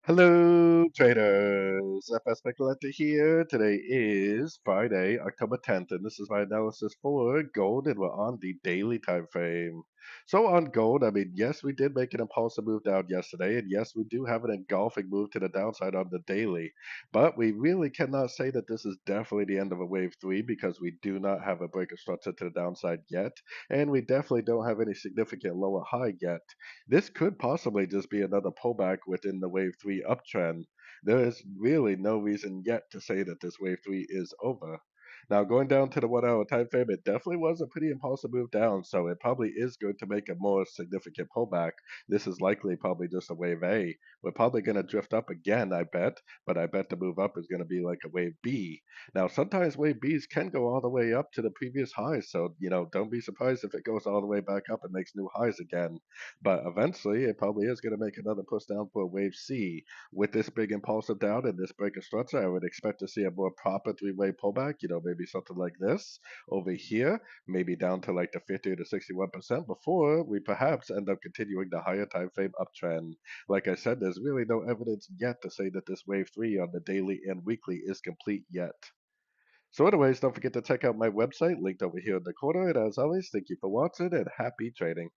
Hello, traders. FX Pip Collector here. Today is Friday, October 10th, and this is my analysis for gold, and we're on the daily time frame. So on gold, yes, we did make an impulsive move down yesterday, and yes, we do have an engulfing move to the downside on the daily. But we really cannot say that this is definitely the end of a wave three because we do not have a break of structure to the downside yet, and we definitely don't have any significant lower high yet. This could possibly just be another pullback within the wave three uptrend. There is really no reason yet to say that this wave three is over. Now, going down to the 1 hour time frame, it definitely was a pretty impulsive move down, so it probably is going to make a more significant pullback. This is likely probably just a wave A. We're probably going to drift up again, I bet, but I bet the move up is going to be like a wave B. Now, sometimes wave Bs can go all the way up to the previous highs, so don't be surprised if it goes all the way back up and makes new highs again. But eventually, it probably is going to make another push down for a wave C. With this big impulsive down and this break of structure, I would expect to see a more proper three-way pullback. Maybe something like this over here, maybe down to like the 50 to 61% before we perhaps end up continuing the higher time frame uptrend. Like I said, there's really no evidence yet to say that this wave three on the daily and weekly is complete yet. So anyways, don't forget to check out my website linked over here in the corner. And as always, thank you for watching and happy trading.